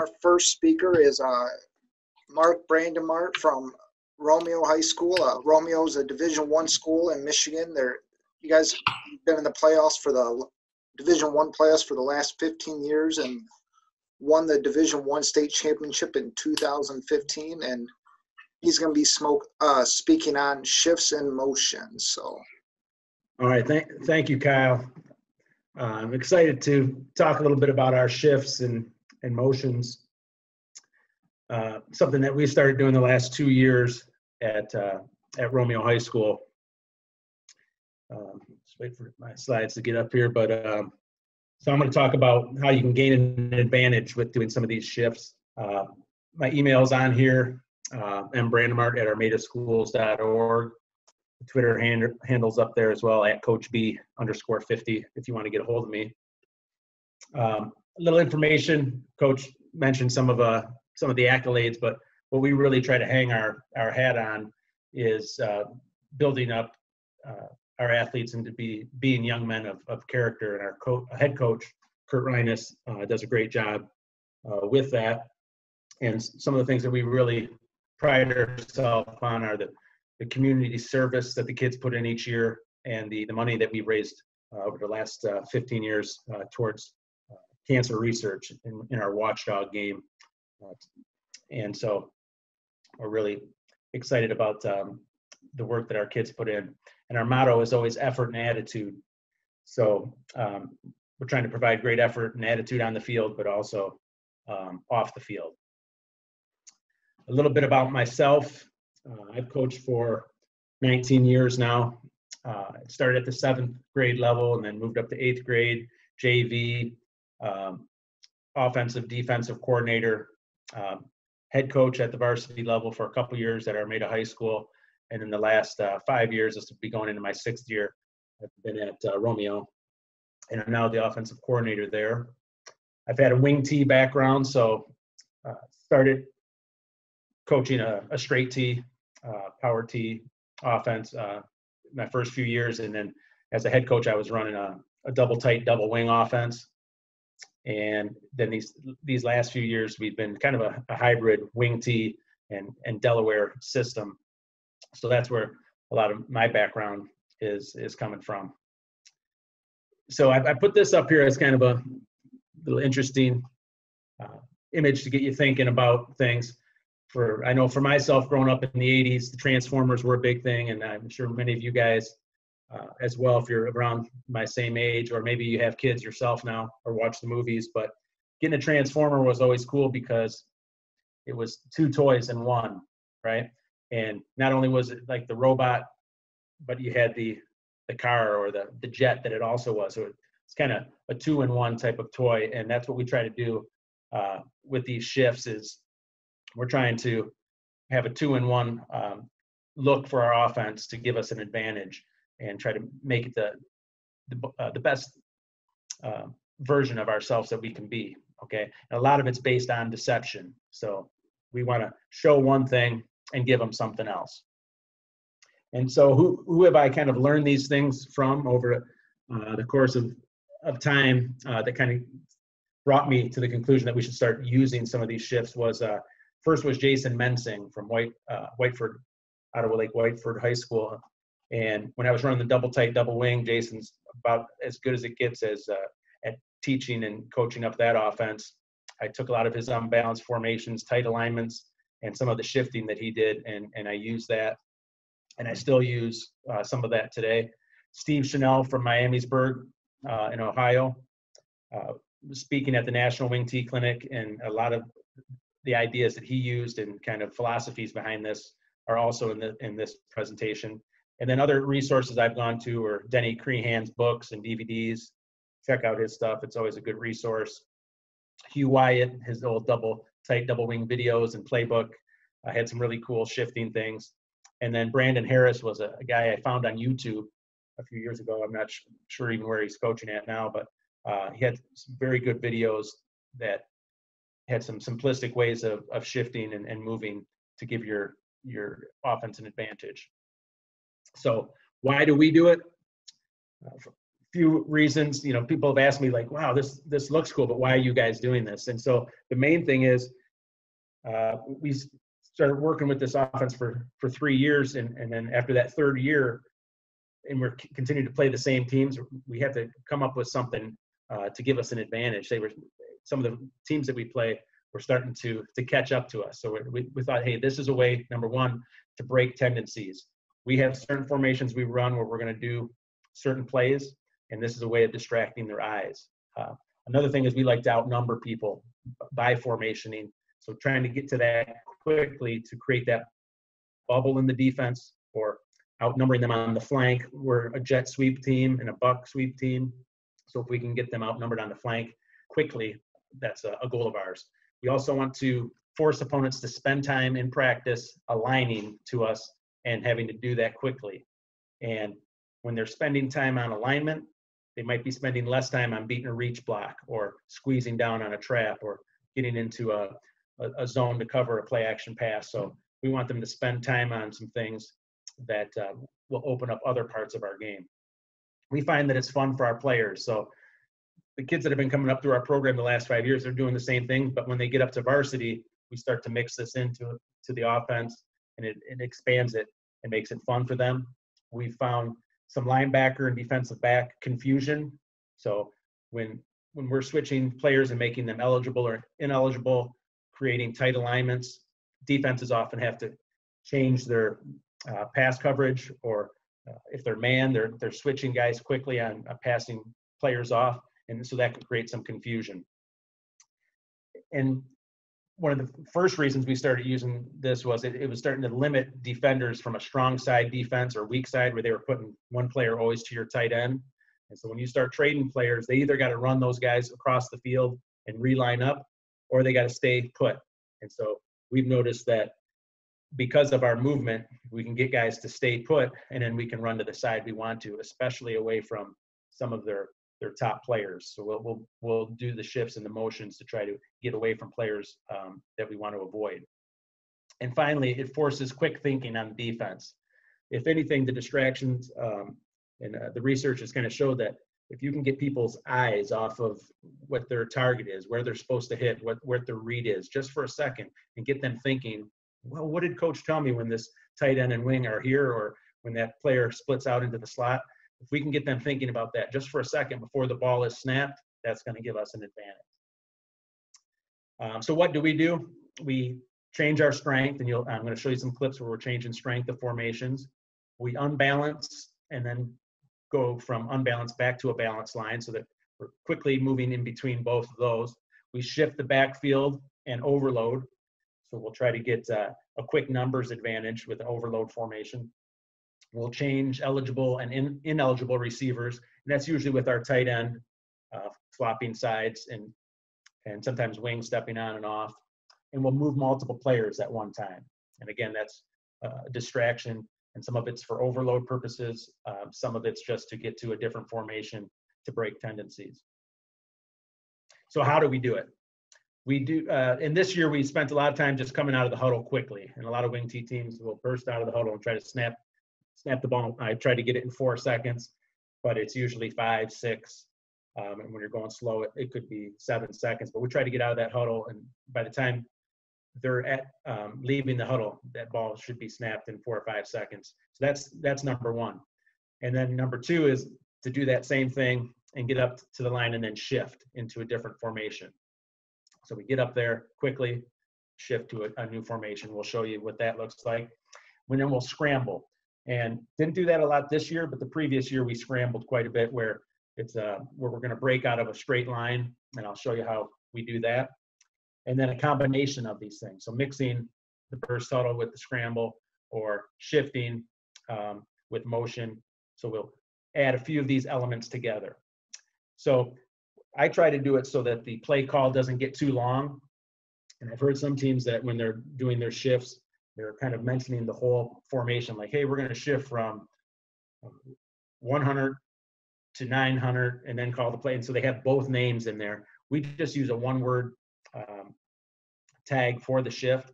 Our first speaker is Mark Brandimarte from Romeo High School. Romeo is a Division I school in Michigan. You guys have been in the playoffs for the Division I playoffs for the last 15 years and won the Division I state championship in 2015. And he's going to be speaking on shifts and motions. So, all right, thank you, Kyle. I'm excited to talk a little bit about our shifts and motions. Something that we started doing the last 2 years at Romeo High School. Just wait for my slides to get up here, but so I'm going to talk about how you can gain an advantage with doing some of these shifts. My email's on here, mbrandimarte@armadaschools.org. The Twitter handle's up there as well, @CoachB_50 if you want to get a hold of me. A little information. Coach mentioned some of the accolades, but what we really try to hang our hat on is building up our athletes into being young men of character. And our head coach, Kurt Reines, does a great job with that. And some of the things that we really pride ourselves on are the community service that the kids put in each year, and the money that we've raised over the last 15 years towards cancer research in our Watchdog game. And so we're really excited about the work that our kids put in. And our motto is always effort and attitude. So we're trying to provide great effort and attitude on the field, but also off the field. A little bit about myself. I've coached for 19 years now. I started at the 7th grade level and then moved up to 8th grade, JV, offensive, defensive coordinator, head coach at the varsity level for a couple years at Armada High School. And in the last 5 years, this will be going into my 6th year, I've been at Romeo, and I'm now the offensive coordinator there. I've had a wing tee background, so started coaching a straight tee, power tee offense my first few years, and then as a head coach, I was running a double tight, double wing offense. And then these last few years, we've been kind of a hybrid wing tee and Delaware system. So that's where a lot of my background is coming from. So I put this up here as kind of a little interesting image to get you thinking about things. I know for myself, growing up in the 80s, the Transformers were a big thing, and I'm sure many of you guys as well, if you're around my same age, or maybe you have kids yourself now or watch the movies. But getting a Transformer was always cool because it was 2 toys in one, right? And not only was it like the robot, but you had the car or the jet that it also was. So it's kind of a 2-in-1 type of toy, and that's what we try to do with these shifts. Is we're trying to have a 2-in-1 look for our offense to give us an advantage and try to make it the best version of ourselves that we can be. Okay, and a lot of it's based on deception. So we want to show one thing and give them something else. And so who have I kind of learned these things from over the course of time that kind of brought me to the conclusion that we should start using some of these shifts was first was Jason Mensing from Whiteford, Ottawa Lake Whiteford High School. And when I was running the double tight, double wing, Jason's about as good as it gets at teaching and coaching up that offense. I took a lot of his unbalanced formations, tight alignments, and some of the shifting that he did, and I used that. And I still use some of that today. Steve Chanel from Miamisburg in Ohio, speaking at the National Wing Tee Clinic, and a lot of the ideas that he used and kind of philosophies behind this are also in this presentation. And then other resources I've gone to are Denny Crehan's books and DVDs. Check out his stuff. It's always a good resource. Hugh Wyatt, his old double tight, double wing videos and playbook. I had some really cool shifting things. And then Brandon Harris was a guy I found on YouTube a few years ago. I'm not sure even where he's coaching at now, but he had some very good videos that had some simplistic ways of shifting and moving to give your offense an advantage. So why do we do it? few reasons. You know, people have asked me like, wow, this looks cool, but why are you guys doing this? And so the main thing is we started working with this offense for 3 years. And then after that third year, and we're continuing to play the same teams, we have to come up with something to give us an advantage. Some of the teams that we play were starting to catch up to us. So we thought, hey, this is a way, number one, to break tendencies. We have certain formations we run where we're going to do certain plays, and this is a way of distracting their eyes. Another thing is we like to outnumber people by formationing. So trying to get to that quickly to create that bubble in the defense, or outnumbering them on the flank. We're a jet sweep team and a buck sweep team. So if we can get them outnumbered on the flank quickly, that's a goal of ours. We also want to force opponents to spend time in practice aligning to us and having to do that quickly. And when they're spending time on alignment, they might be spending less time on beating a reach block or squeezing down on a trap or getting into a zone to cover a play action pass. So we want them to spend time on some things that will open up other parts of our game. We find that it's fun for our players. So the kids that have been coming up through our program the last 5 years, they're doing the same thing, but when they get up to varsity, we start to mix this into the offense, and it expands it and makes it fun for them. We found some linebacker and defensive back confusion. So when we're switching players and making them eligible or ineligible, creating tight alignments, defenses often have to change their pass coverage, or if they're man, they're switching guys quickly on passing players off, and so that can create some confusion. And one of the first reasons we started using this was it was starting to limit defenders from a strong side defense or weak side, where they were putting one player always to your tight end. And so when you start trading players, they either got to run those guys across the field and reline up, or they got to stay put. And so we've noticed that because of our movement, we can get guys to stay put, and then we can run to the side we want to, especially away from some of their top players. So we'll do the shifts and the motions to try to get away from players that we want to avoid. And finally, it forces quick thinking on defense. If anything, the distractions and the research has kind of showed that if you can get people's eyes off of what their target is, where they're supposed to hit, what their read is, just for a second, and get them thinking, well, what did coach tell me when this tight end and wing are here, or when that player splits out into the slot? If we can get them thinking about that just for a second before the ball is snapped, that's going to give us an advantage. So what do? We change our strength, and I'm going to show you some clips where we're changing strength of formations. We unbalance and then go from unbalanced back to a balanced line, so that we're quickly moving in between both of those. We shift the backfield and overload. So we'll try to get a quick numbers advantage with the overload formation. We'll change eligible and ineligible receivers, and that's usually with our tight end flopping sides and sometimes wings stepping on and off. And we'll move multiple players at one time. And again, that's a distraction, and some of it's for overload purposes. Some of it's just to get to a different formation to break tendencies. So how do we do it? We do, and this year we spent a lot of time just coming out of the huddle quickly, and a lot of wing T teams will burst out of the huddle and try to snap the ball. I try to get it in 4 seconds, but it's usually 5, 6. And when you're going slow, it could be 7 seconds. But we try to get out of that huddle, and by the time they're at leaving the huddle, that ball should be snapped in 4 or 5 seconds. So that's number one. And then number 2 is to do that same thing and get up to the line and then shift into a different formation. So we get up there quickly, shift to a new formation. We'll show you what that looks like. And then we'll scramble. And didn't do that a lot this year, but the previous year we scrambled quite a bit, where it's where we're going to break out of a straight line, and I'll show you how we do that. And then a combination of these things. So mixing the burst huddle with the scramble, or shifting with motion. So we'll add a few of these elements together. So I try to do it so that the play call doesn't get too long. And I've heard some teams that when they're doing their shifts, they're kind of mentioning the whole formation, like, hey, we're going to shift from 100 to 900 and then call the play. And so they have both names in there. We just use a one-word tag for the shift.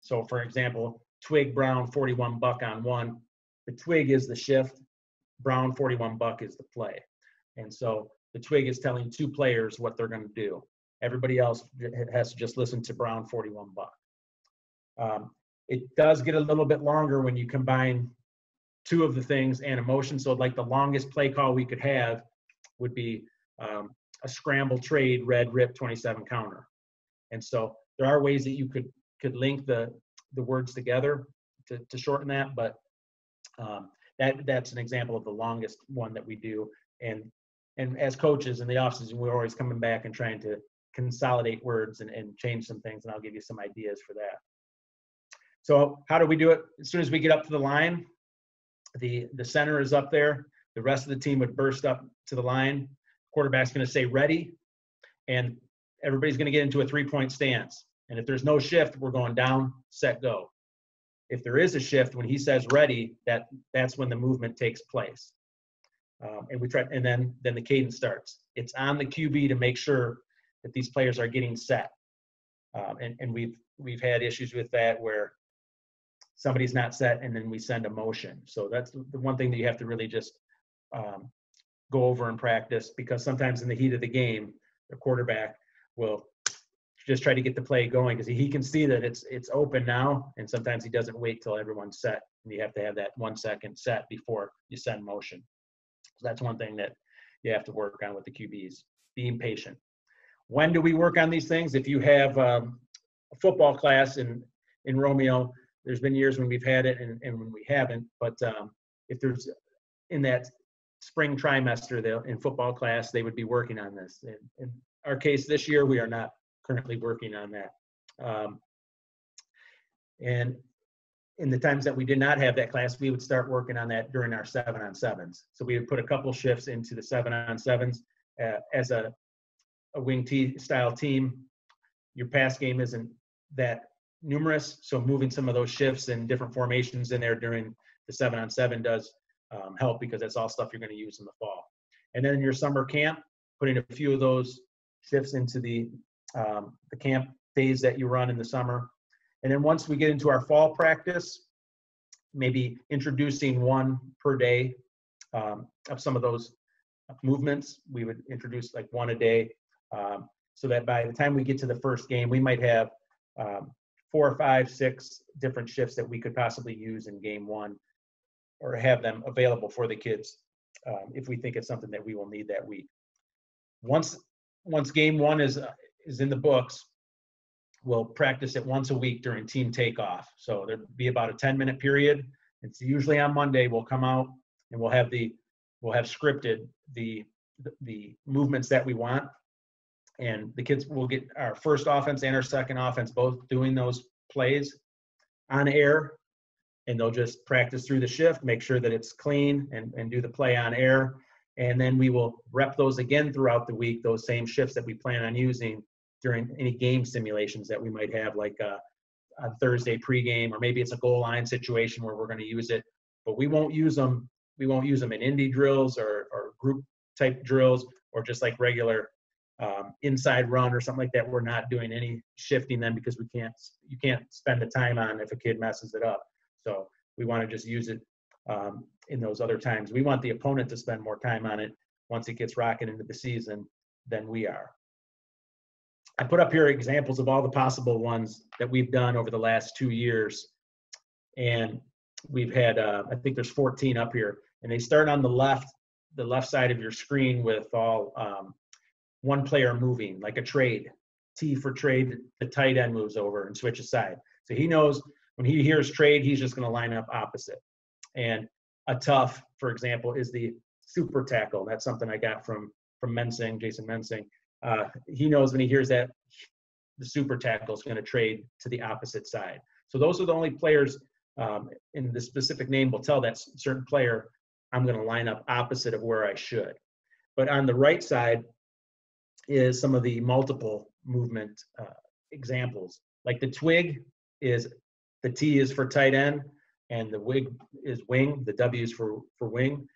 So for example, twig brown 41 buck on 1. The twig is the shift. Brown 41 buck is the play. And so the twig is telling 2 players what they're going to do. Everybody else has to just listen to Brown 41 buck. It does get a little bit longer when you combine 2 of the things and emotion. So like the longest play call we could have would be a scramble trade red rip 27 counter. And so there are ways that you could link the words together to shorten that, but that's an example of the longest one that we do. And as coaches in the offseason, we're always coming back and trying to consolidate words and change some things, and I'll give you some ideas for that. So how do we do it? As soon as we get up to the line, the center is up there. The rest of the team would burst up to the line. Quarterback's going to say ready, and everybody's going to get into a 3-point stance. And if there's no shift, we're going down, set, go. If there is a shift, when he says ready, that's when the movement takes place. And then the cadence starts. It's on the QB to make sure that these players are getting set. And we've had issues with that where somebody's not set and then we send a motion. So that's the one thing that you have to really just go over and practice, because sometimes in the heat of the game, the quarterback will just try to get the play going because he can see that it's open now, and sometimes he doesn't wait till everyone's set, and you have to have that 1 second set before you send motion. So that's one thing that you have to work on with the QBs, being patient. When do we work on these things? If you have a football class in Romeo, there's been years when we've had it and when we haven't, but if there's in that spring trimester in football class, they would be working on this. In our case this year, we are not currently working on that. And in the times that we did not have that class, we would start working on that during our 7-on-7s. So we would put a couple shifts into the 7-on-7s as a wing style team. Your pass game isn't that numerous, so moving some of those shifts and different formations in there during the 7-on-7 does help, because that's all stuff you're going to use in the fall. And then in your summer camp, putting a few of those shifts into the camp days that you run in the summer. And then once we get into our fall practice, maybe introducing 1 per day of some of those movements. We would introduce like 1 a day, so that by the time we get to the first game, we might have 4, 5, 6 different shifts that we could possibly use in game 1, or have them available for the kids if we think it's something that we will need that week. Once game 1 is in the books, we'll practice it once a week during team takeoff. So there'll be about a 10-minute period. It's usually on Monday. We'll come out and we'll have scripted the movements that we want, and the kids will get our first offense and our second offense both doing those plays on air, and they'll just practice through the shift, make sure that it's clean, and do the play on air. And then we will rep those again throughout the week, those same shifts that we plan on using during any game simulations that we might have, like on Thursday pregame, or maybe it's a goal line situation where we're going to use it, but we won't use them in indie drills or group type drills, or just like regular inside run or something like that. We're not doing any shifting then, because you can't spend the time on if a kid messes it up. So we want to just use it in those other times. We want the opponent to spend more time on it once it gets rocking into the season than we are. I put up here examples of all the possible ones that we've done over the last 2 years. And we've had, I think there's 14 up here, and they start on the left side of your screen with all one player moving, like a trade. T for trade, the tight end moves over and switches side. So he knows when he hears trade, he's just going to line up opposite. And a tough, for example, is the super tackle. That's something I got from Jason Mensing. He knows when he hears that the super tackle is going to trade to the opposite side. So those are the only players in the specific name will tell that certain player, I'm going to line up opposite of where I should. But on the right side is some of the multiple movement examples. Like the twig is, the T is for tight end, and the wig is wing. The W is for wing.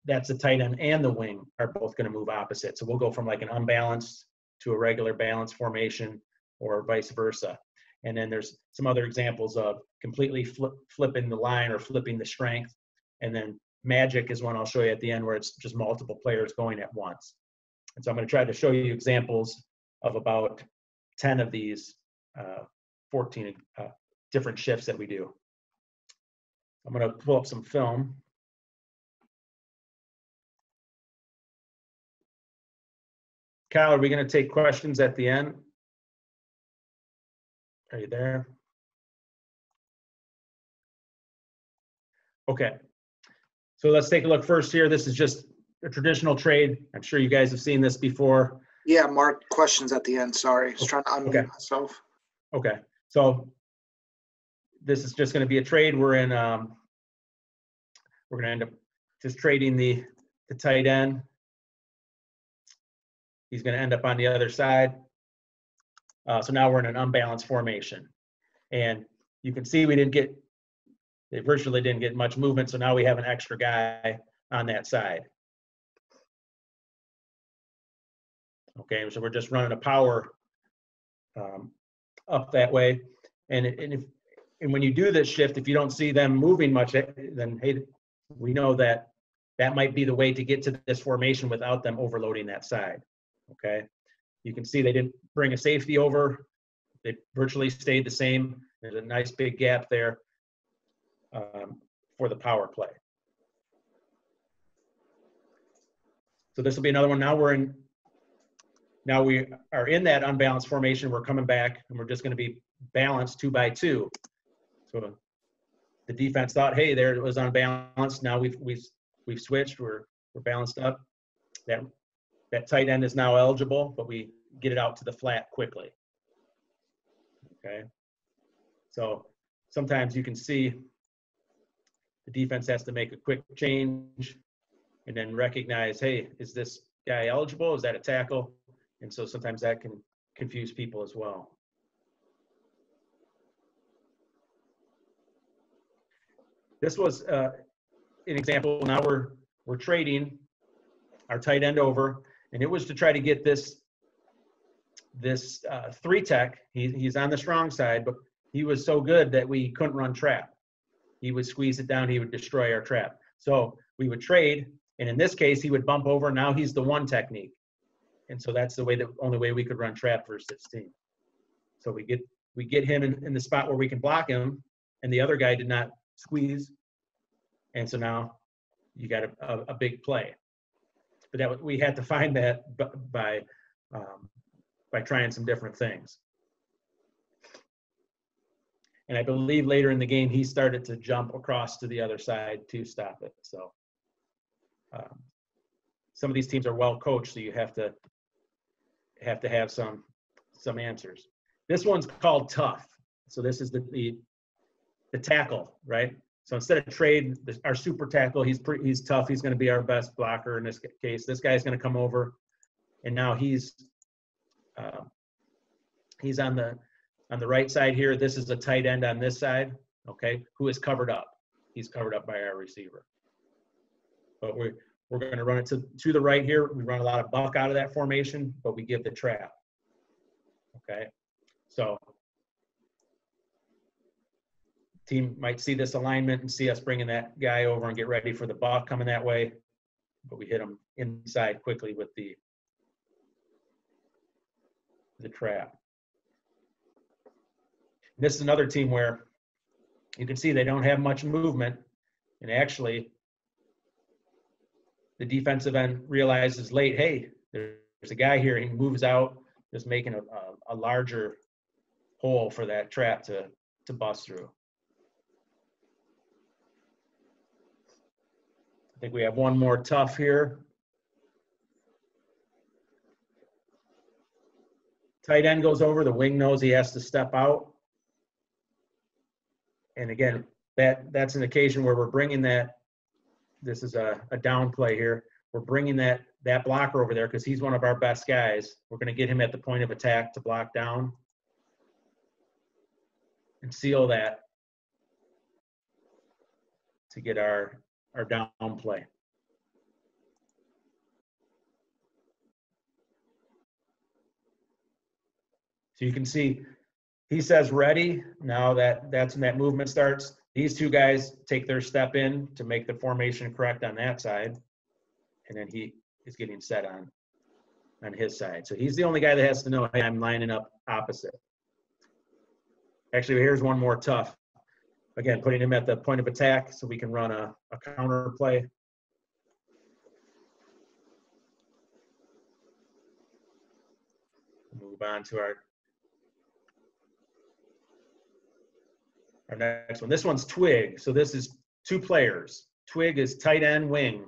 That's the tight end and the wing are both going to move opposite. So we'll go from like an unbalanced to a regular balanced formation, or vice versa. And then there's some other examples of completely flipping the line or flipping the strength, and then magic is one I'll show you at the end where it's just multiple players going at once. And so I'm going to try to show you examples of about 10 of these 14 different shifts that we do. I'm going to pull up some film. Kyle, are we going to take questions at the end? Are you there? Okay. So let's take a look first here. This is just a traditional trade. I'm sure you guys have seen this before. Yeah, Mark, questions at the end. Sorry. I was trying to unmute myself. Okay. So this is just going to be a trade. We're in, we're going to end up just trading the tight end. He's going to end up on the other side. So now we're in an unbalanced formation. And you can see they virtually didn't get much movement. So now we have an extra guy on that side. Okay, so we're just running a power up that way. And when you do this shift, if you don't see them moving much, then hey, we know that might be the way to get to this formation without them overloading that side. Okay, you can see they didn't bring a safety over. They virtually stayed the same. There's a nice big gap there for the power play. So this will be another one. Now we are in that unbalanced formation. We're coming back and we're just going to be balanced 2 by 2. So the defense thought, hey, there it was unbalanced. Now we've switched. We're balanced up. That tight end is now eligible, but we get it out to the flat quickly. Okay. So sometimes you can see the defense has to make a quick change and then recognize, hey, is this guy eligible? Is that a tackle? And so sometimes that can confuse people as well. This was an example. Now we're trading our tight end over, and it was to try to get this 3 tech. He's on the strong side, but he was so good that we couldn't run trap. He would squeeze it down. He would destroy our trap. So we would trade, and in this case, he would bump over. Now he's the 1 technique. And so that's the only way we could run trap versus this team. So we get him in the spot where we can block him, and the other guy did not squeeze. And so now you got a big play. But we had to find that by trying some different things. And I believe later in the game, he started to jump across to the other side to stop it. So some of these teams are well coached, so you have to have some answers. This one's called tough. So this is the tackle, right? So instead of trade, our super tackle, he's tough. He's going to be our best blocker in this case. This guy's going to come over, and now he's on the right side here. This is a tight end on this side, okay, who is covered up. He's covered up by our receiver. But we're going to run it to the right here. We run a lot of buck out of that formation, but we give the trap. Okay, so team might see this alignment and see us bringing that guy over and get ready for the buck coming that way, but we hit him inside quickly with the trap. This is another team where you can see they don't have much movement, and actually the defensive end realizes late, hey, there's a guy here. He moves out, just making a larger hole for that trap to bust through. I think we have one more tough here. Tight end goes over, the wing knows he has to step out. And again, that's an occasion where we're bringing that, this is a down play here. We're bringing that blocker over there because he's one of our best guys. We're going to get him at the point of attack to block down and seal that to get our down play. So you can see he says ready. Now that's when that movement starts. these two guys take their step in to make the formation correct on that side, and then he is getting set on his side. So he's the only guy that has to know, hey, I'm lining up opposite. Actually, here's one more tough. Again, putting him at the point of attack so we can run a counter play. Move on to our next one. This one's twig. So this is two players. Twig is tight end wing.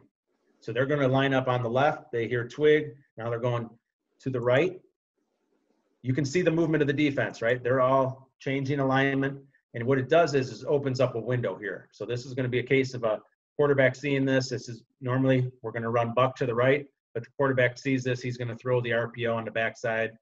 So they're going to line up on the left. They hear twig. Now they're going to the right. You can see the movement of the defense, right? They're all changing alignment. And what it does is opens up a window here. So this is going to be a case of a quarterback seeing this. This is normally we're going to run buck to the right, but the quarterback sees this. He's going to throw the RPO on the backside.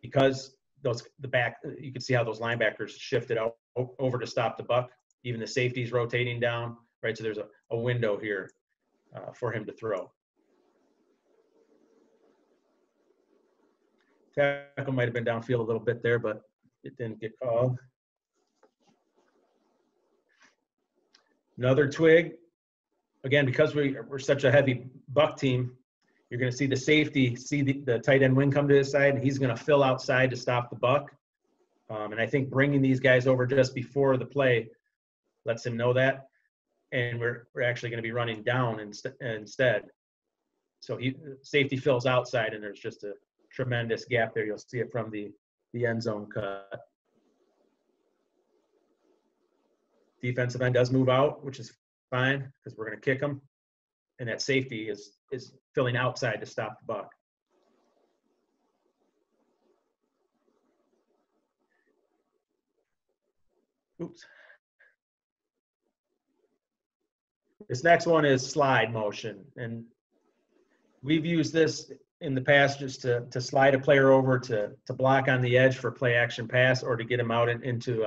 Because you can see how those linebackers shifted out over to stop the buck. Even the safety's rotating down, right? So there's a window here for him to throw. Tackle might have been downfield a little bit there, but it didn't get called. Another twig. Again, because we're such a heavy buck team, you're going to see the safety see the tight end wing come to his side, and he's going to fill outside to stop the buck. And I think bringing these guys over just before the play lets him know that. And we're actually going to be running down instead. So safety fills outside, and there's just a tremendous gap there. You'll see it from the end zone cut. Defensive end does move out, which is fine because we're going to kick him. And that safety is filling outside to stop the buck. Oops. This next one is slide motion. And we've used this in the past just to slide a player over to block on the edge for play action pass or to get him out into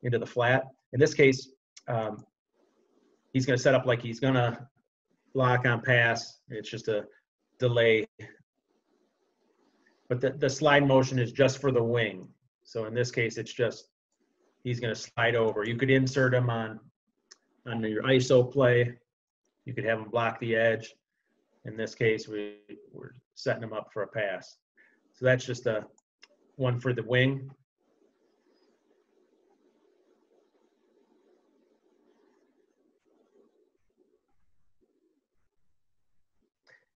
the flat. In this case, he's going to set up like he's going to block on pass. It's just a delay. But the slide motion is just for the wing. So in this case, it's just he's going to slide over. You could insert him on your ISO play. You could have him block the edge. In this case, we're setting him up for a pass. So that's just one for the wing.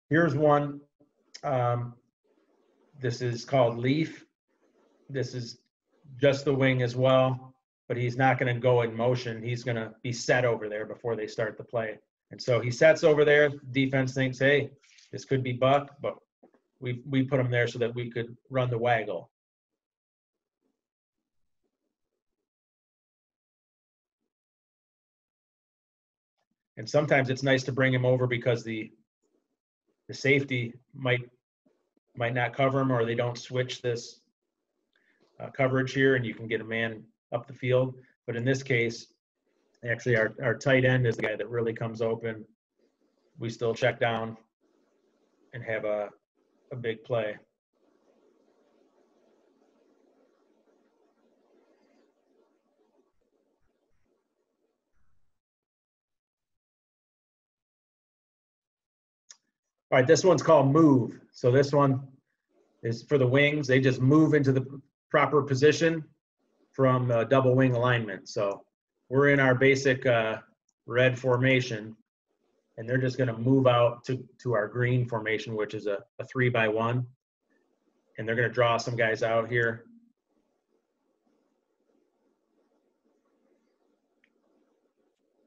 Here's one. This is called leaf. This is just the wing as well, but he's not going to go in motion. He's going to be set over there before they start the play. And so he sets over there. Defense thinks, hey, this could be buck, but we put him there so that we could run the waggle. And sometimes it's nice to bring him over because the safety might not cover him, or they don't switch this coverage here, and you can get a man up the field. But in this case, actually our tight end is the guy that really comes open. We still check down and have a big play. All right, this one's called move. So this one is for the wings. They just move into the proper position from double wing alignment. So we're in our basic red formation, and they're just going to move out to our green formation, which is a 3-by-1. And they're going to draw some guys out here.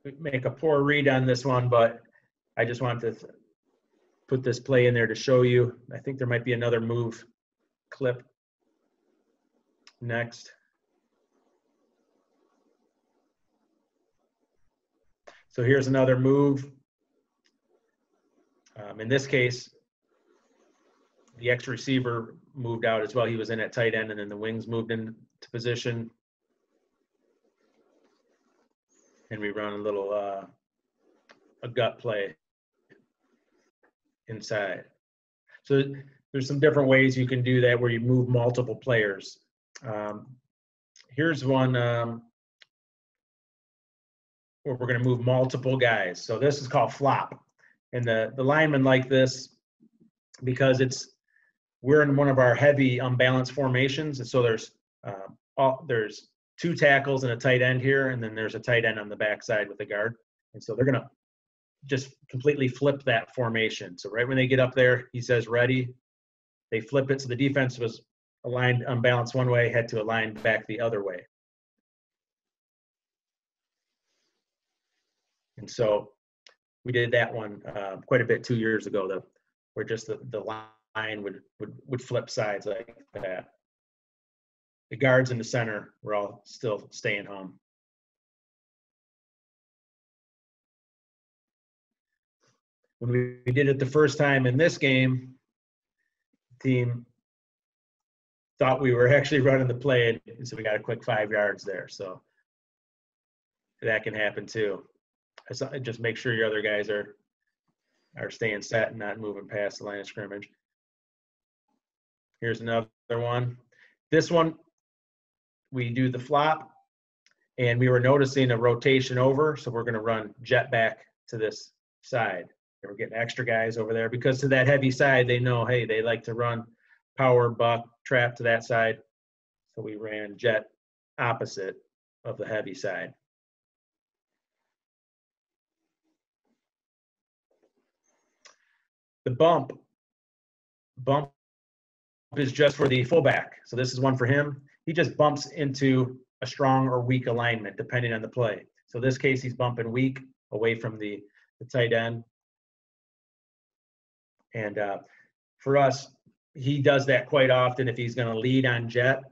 We make a poor read on this one, but I just wanted to put this play in there to show you. I think there might be another move clip next. So here's another move. In this case, the X receiver moved out as well. He was in at tight end, and then the wings moved into position. And we run a little a gut play inside. So there's some different ways you can do that where you move multiple players. here's one where we're going to move multiple guys. So this is called flop. And the linemen like this because we're in one of our heavy unbalanced formations. And so there's 2 tackles and a tight end here, and then there's a tight end on the backside with the guard. And so they're going to just completely flip that formation. So right when they get up there, he says, ready. They flip it. So the defense was aligned unbalanced one way, had to align back the other way. And so we did that one quite a bit 2 years ago, where just the line would flip sides like that. The guards in the center were all still staying home. When we did it the first time in this game, the team thought we were actually running the play, and so we got a quick 5 yards there. So that can happen too. Just make sure your other guys are staying set and not moving past the line of scrimmage. Here's another one. This one, we do the flop, and we were noticing a rotation over, so we're going to run jet back to this side. We're getting extra guys over there because to that heavy side, they know, hey, they like to run power, buck, trap to that side. So we ran jet opposite of the heavy side. The bump is just for the fullback. So this is one for him. He just bumps into a strong or weak alignment depending on the play. So in this case, he's bumping weak away from the tight end. And for us, he does that quite often if he's going to lead on jet.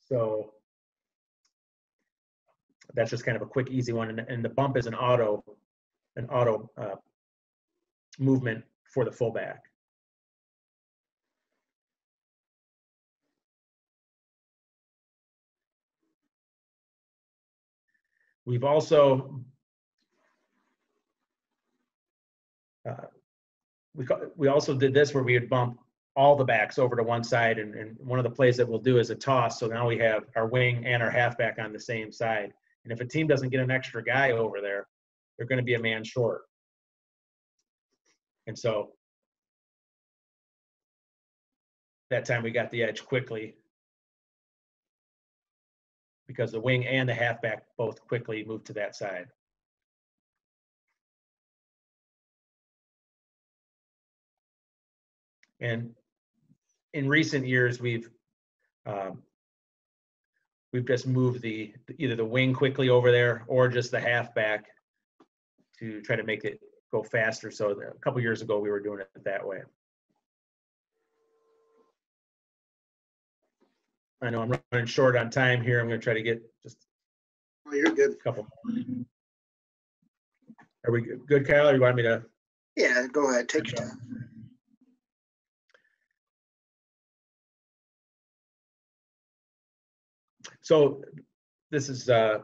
So that's just kind of a quick, easy one. And the bump is an auto movement for the fullback. We've also we also did this where we would bump all the backs over to one side, and one of the plays that we'll do is a toss. So now we have our wing and our halfback on the same side. And if a team doesn't get an extra guy over there, they're going to be a man short. And so that time we got the edge quickly because the wing and the halfback both quickly moved to that side. And in recent years, we've just moved either the wing quickly over there or just the halfback to try to make it go faster. So a couple years ago, we were doing it that way. I know I'm running short on time here. I'm going to try to get just you're good. A couple more. Are we good, Kyle, or you want me to? Yeah, go ahead. Take your time. So this is the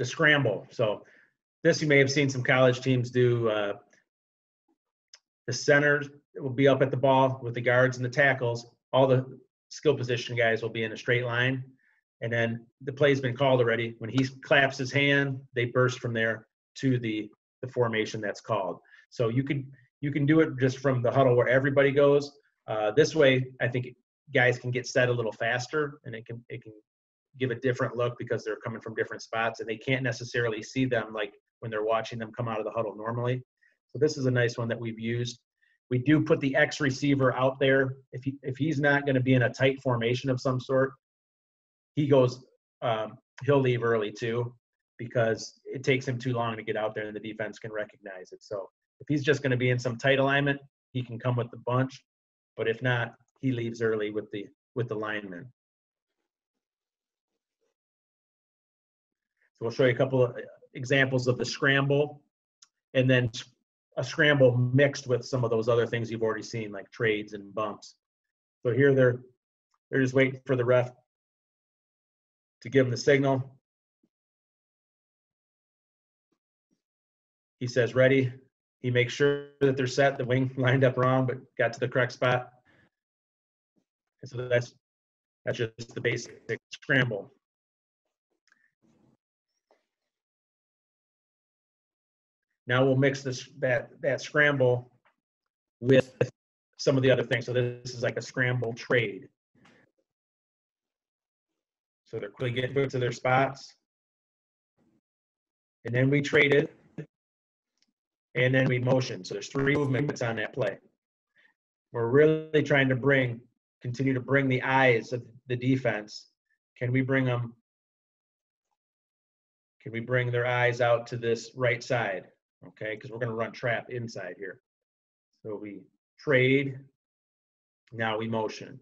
scramble. So this you may have seen some college teams do. The centers will be up at the ball with the guards and the tackles. All the skill position guys will be in a straight line. And then the play's been called already. When he claps his hand, they burst from there to the formation that's called. So you can do it just from the huddle where everybody goes. This way, I think guys can get set a little faster, and it can give a different look because they're coming from different spots and they can't necessarily see them like when they're watching them come out of the huddle normally. So this is a nice one that we've used. We do put the X receiver out there. If he's not going to be in a tight formation of some sort, he goes, he'll leave early too, because it takes him too long to get out there and the defense can recognize it. So if he's just going to be in some tight alignment, he can come with the bunch. But if not, he leaves early with the linemen. So we'll show you a couple of examples of the scramble, and then a scramble mixed with some of those other things you've already seen, like trades and bumps. So here they're just waiting for the ref to give them the signal. He says ready. He makes sure that they're set. The wing lined up wrong, but got to the correct spot. And so that's just the basic scramble. Now we'll mix that scramble with some of the other things. So this is like a scramble trade. So they're quickly getting to their spots. And then we traded. And then we motion. So there's 3 movements on that play. We're really trying to continue to bring the eyes of the defense. Can we bring their eyes out to this right side? Okay, because we're going to run trap inside here. So we trade. Now we motion.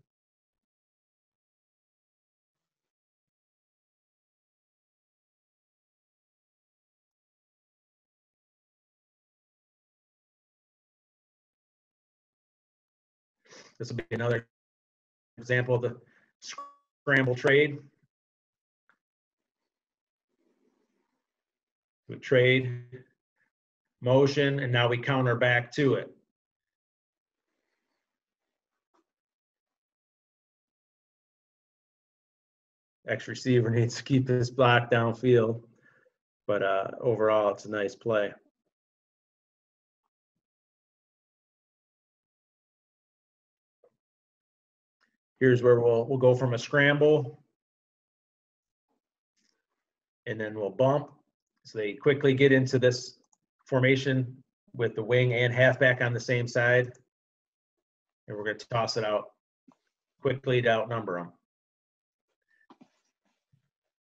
This will be another example of the scramble trade. We trade, motion, and now we counter back to it. X receiver needs to keep his block downfield, but overall, it's a nice play. Here's where we'll go from a scramble, and then we'll bump. So they quickly get into this formation with the wing and halfback on the same side, and we're going to toss it out quickly to outnumber them.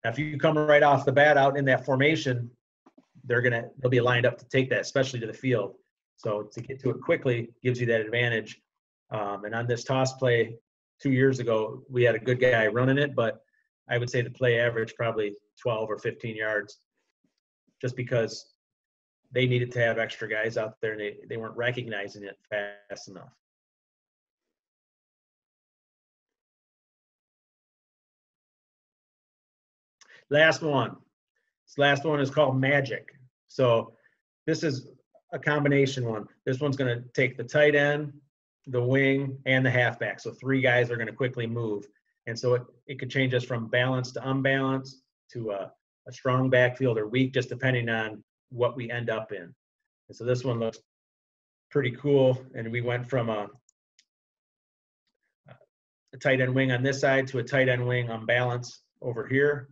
Now, if you come right off the bat out in that formation, they'll be lined up to take that, especially to the field. So to get to it quickly gives you that advantage. And on this toss play 2 years ago, we had a good guy running it, but I would say the play average probably 12 or 15 yards, just because they needed to have extra guys out there and they weren't recognizing it fast enough. Last one. This last one is called Magic. So this is a combination one. This one's going to take the tight end, the wing, and the halfback. So 3 guys are going to quickly move. And so it could change us from balanced to unbalanced to a strong backfield or weak, just depending on what we end up in. And so this one looks pretty cool. And we went from a tight end wing on this side to a tight end wing unbalanced over here.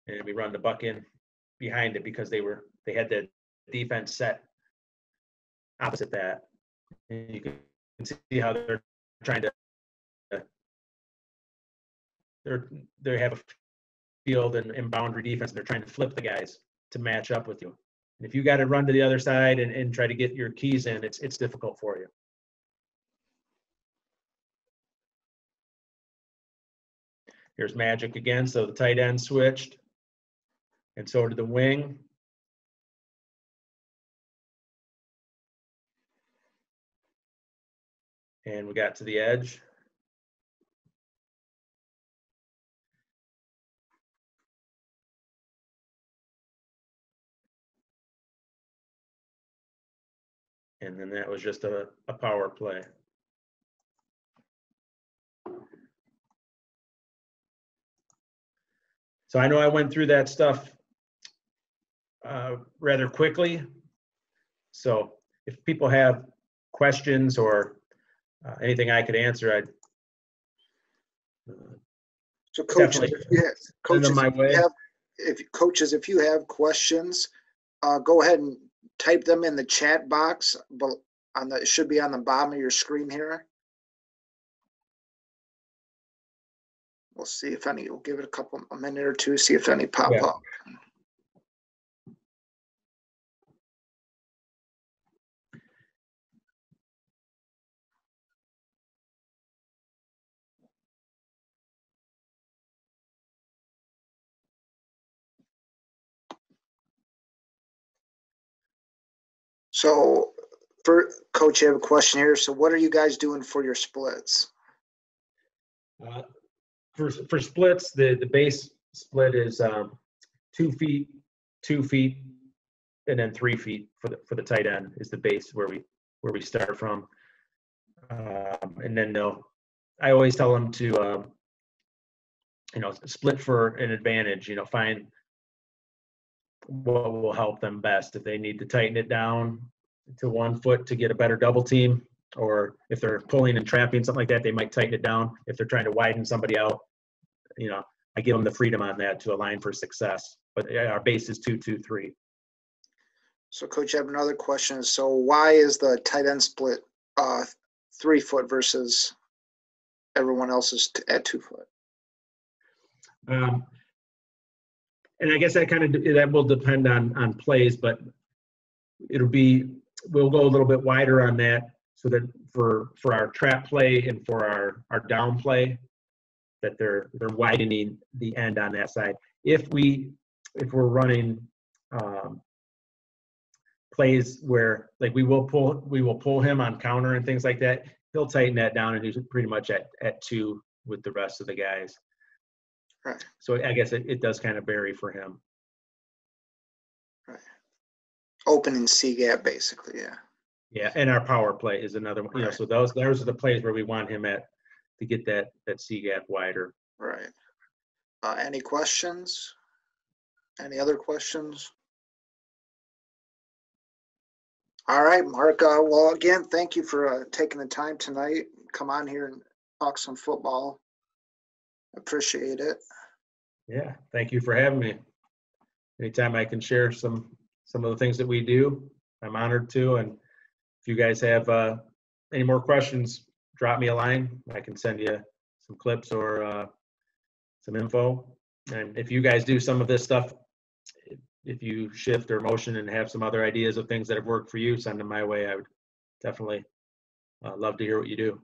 And we run the buck in behind it because they had the defense set opposite that. And you can see how they're trying to they have a field and boundary defense. And they're trying to flip the guys to match up with you. And if you got to run to the other side and try to get your keys in, it's difficult for you. Here's Magic again. So the tight end switched. And so did the wing. And we got to the edge. And then that was just a power play. So I know I went through that stuff rather quickly. So if people have questions or anything I could answer, I'd so coaches, if you have questions, go ahead and type them in the chat box, but it should be on the bottom of your screen here. We'll see if any. We'll give it a minute or two, see if any pop up. So, for Coach, I have a question here. So, what are you guys doing for your splits? For splits, the base split is 2 feet, 2 feet, and then 3 feet for the tight end is the base where we start from. And then I always tell them to split for an advantage, find what will help them best. If they need to tighten it down to 1 foot to get a better double team, or if they're pulling and trapping, something like that, they might tighten it down. If they're trying to widen somebody out, I give them the freedom on that to align for success. But our base is 2-2-3. So, Coach, I have another question. So, why is the tight end split 3 foot versus everyone else's at 2 foot? And I guess that will depend on plays, but we'll go a little bit wider on that, so that for our trap play and for our down play, that they're widening the end on that side. If we're running plays where, like, we will pull him on counter and things like that, he'll tighten that down and he's pretty much at 2 with the rest of the guys. Right. So I guess it does kind of vary for him. Right. Opening C gap, basically, yeah. Yeah, and our power play is another one. Right. So those are the plays where we want him to get that C gap wider. Right. Any questions? Any other questions? All right, Mark. Well, again, thank you for taking the time tonight. Come on here and talk some football. Appreciate it. Yeah, thank you for having me. Anytime I can share some of the things that we do, I'm honored to. And if you guys have any more questions, drop me a line. I can send you some clips or some info. And if you guys do some of this stuff, if you shift or motion and have some other ideas of things that have worked for you, send them my way. I would definitely love to hear what you do.